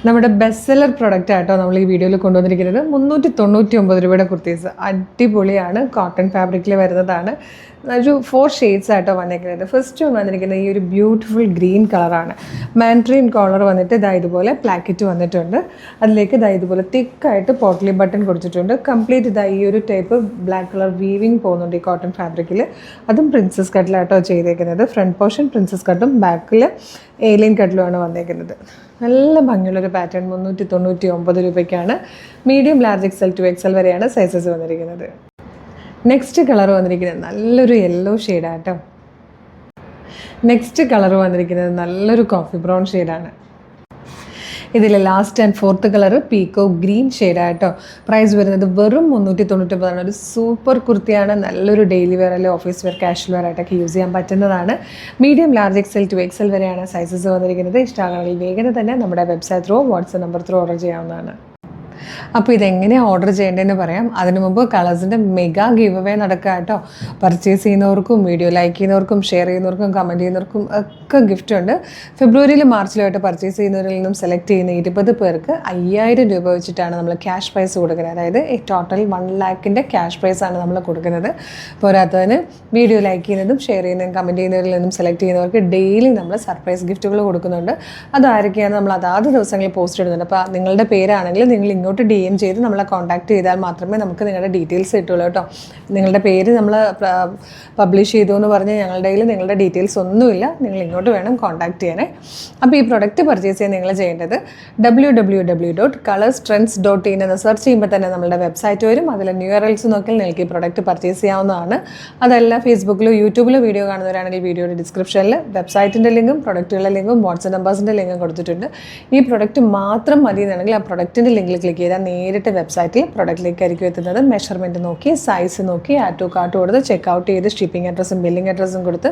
നമ്മുടെ best seller product ആയിട്ടോ നമ്മൾ ഈ വീഡിയോയിൽ കൊണ്ടുവന്നിരിക്കുന്നത് 399 രൂപയുടെ കുർത്തീസ്. അടിപൊളിയാണ്, കോട്ടൺ ഫാബ്രിക്കിൽ വരുന്നതാണ്. ഒരു 4 ഷെയ്ഡ്സ് ആയിട്ടോ വന്നിരിക്കുന്നത്. ഫസ്റ്റ് വന്നിരിക്കുന്നത് ഈ ഒരു ബ്യൂട്ടിഫുൾ ഗ്രീൻ കളറാണ്. മാൻഡ്രീൻ കോളർ വന്നിട്ട് ഇതാ ഇതുപോലെ പ്ലാക്കറ്റ് വന്നിട്ടുണ്ട്. അതിലേക്ക് ഇതാ ഇതുപോലെ തിക്കായിട്ട് പോട്ട്ലി ബട്ടൺ കൊടുത്തിട്ടുണ്ട്. കംപ്ലീറ്റ് ഇതാ ഈ ഒരു ടൈപ്പ് ബ്ലാക്ക് കളർ വീവിങ് പോകുന്നുണ്ട് ഈ കോട്ടൺ ഫാബ്രിക്കിൽ. അതും പ്രിൻസസ് കട്ടിലായിട്ടോ ചെയ്തേക്കുന്നത്. ഫ്രണ്ട് പോർഷൻ പ്രിൻസസ് കട്ടും ബാക്കിൽ ഏലിയൻ കട്ടിലുമാണ് വന്നേക്കുന്നത്. നല്ല ഭംഗിയുള്ളൊരു പാറ്റേൺ. 399 രൂപയ്ക്കാണ്. Medium, large, XL to XL വരെയാണ് സൈസസ് വന്നിരിക്കുന്നത്. നെക്സ്റ്റ് കളർ വന്നിരിക്കുന്നത് നല്ലൊരു യെല്ലോ ഷെയ്ഡാട്ടോ. നെക്സ്റ്റ് കളർ വന്നിരിക്കുന്നത് നല്ലൊരു കോഫി ബ്രൗൺ ഷെയ്ഡാണ്. ഇതിൽ last and fourth colour peacock green ഷെയ്ഡായിട്ടോ. പ്രൈസ് വരുന്നത് വെറും 399. ഒരു സൂപ്പർ കുർത്തിയാണ്. നല്ലൊരു ഡെയിലി വെയർ അല്ലെങ്കിൽ ഓഫീസ് വെയർ, കാഷ്വൽ വെയർ ആയിട്ടൊക്കെ യൂസ് ചെയ്യാൻ പറ്റുന്നതാണ്. Medium, large, XL to XL വരെയാണ് സൈസസ് വന്നിരിക്കുന്നത്. ഇഷ്ടമാണെങ്കിൽ വേഗം തന്നെ നമ്മുടെ website through, WhatsApp number through order ചെയ്യാവുന്നതാണ്. അപ്പോൾ ഇതെങ്ങനെയാണ് ഓർഡർ ചെയ്യേണ്ടതെന്ന് പറയാം. അതിനു മുമ്പ് കളേഴ്സിൻ്റെ മെഗാ ഗിവ് അവേ നടക്കുക കേട്ടോ. പർച്ചേസ് ചെയ്യുന്നവർക്കും വീഡിയോ ലൈക്ക് ചെയ്യുന്നവർക്കും ഷെയർ ചെയ്യുന്നവർക്കും കമൻറ്റ് ചെയ്യുന്നവർക്കും ഒക്കെ ഗിഫ്റ്റ് ഉണ്ട്. ഫെബ്രുവരിയിലും മാർച്ചിലുമായിട്ട് പർച്ചേസ് ചെയ്യുന്നവരിൽ നിന്നും സെലക്ട് ചെയ്യുന്ന 20 പേർക്ക് 5000 രൂപ വെച്ചിട്ടാണ് നമ്മൾ ക്യാഷ് പ്രൈസ് കൊടുക്കുന്നത്. അതായത് ടോട്ടൽ 1 lakhൻ്റെ ക്യാഷ് പ്രൈസാണ് നമ്മൾ കൊടുക്കുന്നത്. പോരാത്തതിന് വീഡിയോ ലൈക്ക് ചെയ്യുന്നതും ഷെയർ ചെയ്യുന്നതും കമൻറ്റ് ചെയ്യുന്നവരിൽ നിന്നും സെലക്ട് ചെയ്യുന്നവർക്ക് ഡെയിലി നമ്മൾ സർപ്രൈസ് ഗിഫ്റ്റുകൾ കൊടുക്കുന്നുണ്ട്. അതാരൊക്കെയാണ് നമ്മൾ അതാത് ദിവസങ്ങളിൽ പോസ്റ്റ് ഇടുന്നുണ്ട്. അപ്പോൾ നിങ്ങളുടെ പേരാണെങ്കിൽ നിങ്ങൾ ഇങ്ങോട്ട് DM ചെയ്ത് നമ്മളെ കോൺടാക്ട് ചെയ്താൽ മാത്രമേ നമുക്ക് നിങ്ങളുടെ ഡീറ്റെയിൽസ് കിട്ടുള്ളൂ കേട്ടോ. നിങ്ങളുടെ പേര് നമ്മൾ പബ്ലിഷ് ചെയ്തു എന്ന് പറഞ്ഞ് ഞങ്ങളുടെ കയ്യിൽ നിങ്ങളുടെ ഡീറ്റെയിൽസ് ഒന്നുമില്ല. നിങ്ങൾ ഇങ്ങോട്ട് വേണം കോൺടാക്ട് ചെയ്യാനേ. അപ്പോൾ ഈ പ്രൊഡക്റ്റ് പർച്ചേസ് ചെയ്യാൻ നിങ്ങൾ ചെയ്യേണ്ടത് www.colorstrends.in എന്ന് സെർച്ച് ചെയ്യുമ്പോൾ തന്നെ നമ്മുടെ വെബ്സൈറ്റ് വരും. അതിൽ URLs നോക്കിയാൽ നിങ്ങൾക്ക് ഈ പ്രൊഡക്റ്റ് പർച്ചേസ് ചെയ്യാവുന്നതാണ്. അതല്ല ഫേസ്ബുക്കിലോ യൂട്യൂബിലോ വീഡിയോ കാണുന്നവരാണെങ്കിൽ വീഡിയോയുടെ ഡിസ്ക്രിപ്ഷനിൽ വെബ്സൈറ്റിൻ്റെ ലിങ്കും പ്രൊഡക്റ്റുകളുടെ ലിങ്കും വാട്സ്ആപ്പ് നമ്പേഴ്സിൻ്റെ ലിങ്കും കൊടുത്തിട്ടുണ്ട്. ഈ പ്രൊഡക്റ്റ് മാത്രം മതി എന്നാണെങ്കിൽ ആ പ്രൊഡക്റ്റിൻ്റെ ലിങ്കിൽ ക്ലിക്ക് ചെയ്താൽ നേരിട്ട് വെബ്സൈറ്റിൽ പ്രൊഡക്റ്റിലേക്ക് ആയിരിക്കും എത്തുന്നത്. മെഷർമെൻറ്റ് നോക്കി, സൈസ് നോക്കി, ആഡ് ടു കാർട്ട് കൊടുത്ത് ചെക്കൗട്ട് ചെയ്ത് ഷിപ്പിംഗ് അഡ്രസ്സും ബില്ലിംഗ് അഡ്രസ്സും കൊടുത്ത്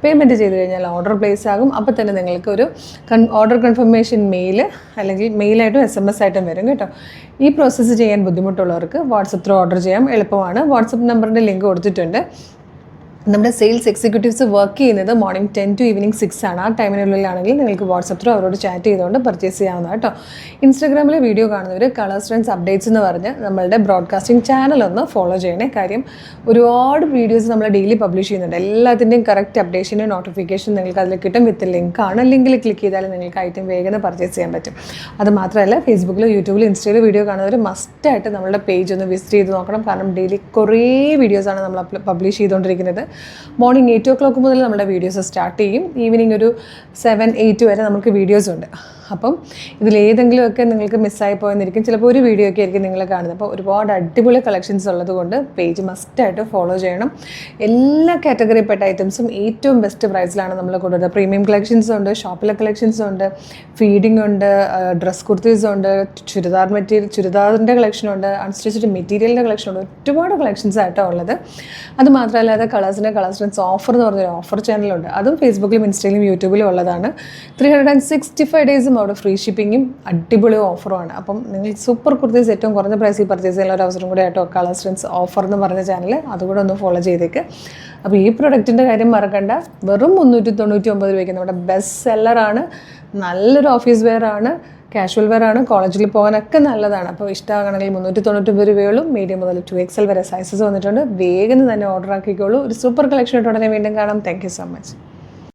പേയ്മെൻറ്റ് ചെയ്ത് കഴിഞ്ഞാൽ ഓർഡർ പ്ലേസ് ആകും. അപ്പോൾ തന്നെ നിങ്ങൾക്ക് ഒരു ഓർഡർ കൺഫർമേഷൻ മെയിൽ അല്ലെങ്കിൽ മെയിലായിട്ടും SMS ആയിട്ടും വരും കേട്ടോ. ഈ പ്രോസസ്സ് ചെയ്യാൻ ബുദ്ധിമുട്ടുള്ളവർക്ക് വാട്സപ്പ് ത്രൂ ഓർഡർ ചെയ്യാം, എളുപ്പമാണ്. വാട്സപ്പ് നമ്പറിൻ്റെ ലിങ്ക് കൊടുത്തിട്ടുണ്ട്. നമ്മുടെ സെയിൽസ് എക്സിക്യൂട്ടീവ്സ് വർക്ക് ചെയ്യുന്നത് മോർണിംഗ് 10 to evening 6 ആണ്. ആ ടൈമിനുള്ളിലാണെങ്കിൽ നിങ്ങൾക്ക് വാട്സപ്പ് ത്രൂ അവരോട് ചാറ്റ് ചെയ്തുകൊണ്ട് പർച്ചേസ് ചെയ്യാവുന്ന കേട്ടോ. ഇൻസ്റ്റാഗ്രാമിൽ വീഡിയോ കാണുന്നവർ കളേഴ്സ് ട്രെൻഡ്സ് അപ്ഡേറ്റ്സ് എന്ന് പറഞ്ഞ് നമ്മളുടെ ബ്രോഡ്കാസ്റ്റിംഗ് ചാനൽ ഒന്ന് ഫോളോ ചെയ്യണേ. കാര്യം ഒരുപാട് വീഡിയോസ് നമ്മൾ ഡെയിലി പബ്ലിഷ് ചെയ്യുന്നുണ്ട്. എല്ലാത്തിൻ്റെയും കറക്റ്റ് അപ്ഡേഷൻ്റെ നോട്ടിഫിക്കേഷൻ നിങ്ങൾക്ക് അതിൽ കിട്ടും. വിത്ത് ലിങ്കാണ്. ലിങ്കിൽ ക്ലിക്ക് ചെയ്താൽ നിങ്ങൾക്ക് ഐറ്റം വേഗം പർച്ചേസ് ചെയ്യാൻ പറ്റും. അത് മാത്രമല്ല ഫേസ്ബുക്കിലോ യൂട്യൂബിലോ ഇൻസ്റ്റയിലോ വീഡിയോ കാണുന്നവർ മസ്റ്റായിട്ട് നമ്മളുടെ പേജ് ഒന്ന് വിസിറ്റ് ചെയ്ത് നോക്കണം. കാരണം ഡെയിലി കുറേ വീഡിയോസാണ് നമ്മൾ പബ്ലിഷ് ചെയ്തുകൊണ്ടിരിക്കുന്നത്. മോർണിംഗ് 8 o'clock മുതൽ നമ്മുടെ വീഡിയോസ് സ്റ്റാർട്ട് ചെയ്യും. ഈവനിങ് ഒരു 7, 8 വരെ നമുക്ക് വീഡിയോസ് ഉണ്ട്. അപ്പം ഇതിലേതെങ്കിലുമൊക്കെ നിങ്ങൾക്ക് മിസ്സായി പോയെന്നിരിക്കും. ചിലപ്പോൾ ഒരു വീഡിയോ ഒക്കെ ആയിരിക്കും നിങ്ങൾ കാണുന്നത്. അപ്പോൾ ഒരുപാട് അടിപൊളി കളക്ഷൻസ് ഉള്ളത് കൊണ്ട് പേജ് മസ്റ്റായിട്ട് ഫോളോ ചെയ്യണം. എല്ലാ കാറ്റഗറിപ്പെട്ട ഐറ്റംസും ഏറ്റവും ബെസ്റ്റ് പ്രൈസിലാണ് നമ്മൾ കൊടുക്കുന്നത്. പ്രീമിയം കളക്ഷൻസും ഉണ്ട്, ഷോപ്പിലെ കളക്ഷൻസും ഉണ്ട്, ഫീഡിംഗ് ഉണ്ട്, ഡ്രസ് കുർത്തീസും ഉണ്ട്, ചുരിദാറിൻ്റെ കളക്ഷനുണ്ട്, അൺസ്റ്റിച്ച്ഡ് മെറ്റീരിയലിൻ്റെ കളക്ഷനുണ്ട്. ഒരുപാട് കളക്ഷൻസ് ആയിട്ടാണ് ഉള്ളത്. അത് മാത്രമല്ലാതെ കളേഴ്സ് ട്രെൻഡ്സ് ഓഫർ എന്ന് പറഞ്ഞൊരു ഓഫർ ചാനലുണ്ട്. അതും ഫേസ്ബുക്കിലും ഇൻസ്റ്റയിലും യൂട്യൂബിലും ഉള്ളതാണ്. 365 ഡേയ്സും അവിടെ ഫ്രീ ഷിപ്പിങ്ങും അടിപൊളി ഓഫറുമാണ്. അപ്പം നിങ്ങൾ സൂപ്പർ കുർത്തീസ് ഏറ്റവും കുറഞ്ഞ പ്രൈസിൽ പർച്ചേസ് ചെയ്യാനുള്ള ഒരു അവസരം കൂടെ ആയിട്ടോ കളേഴ്സ് ട്രെൻഡ്സ് ഓഫർ എന്ന് പറഞ്ഞ ചാനൽ അതുകൂടെ ഒന്ന് ഫോളോ ചെയ്തേക്ക്. അപ്പോൾ ഈ പ്രൊഡക്റ്റിൻ്റെ കാര്യം മറക്കണ്ട. വെറും 399 രൂപയ്ക്ക് നമ്മുടെ ബെസ്റ്റ് സെല്ലറാണ്. നല്ലൊരു ഓഫീസ് വെയർ ആണ്, കാഷ്വൽ വെയർ ആണ്, കോളേജിൽ പോകാനൊക്കെ നല്ലതാണ്. അപ്പോൾ ഇഷ്ടമാകണമെങ്കിൽ 399 രൂപയുള്ളൂ. മീഡിയം മുതൽ 2XL വരെ സൈസസ് വന്നിട്ടുണ്ട്. വേഗം തന്നെ ഓർഡർ ആക്കിക്കോളൂ. ഒരു സൂപ്പർ കളക്ഷൻ ഉടനെ വീണ്ടും കാണാം. Thank you so much.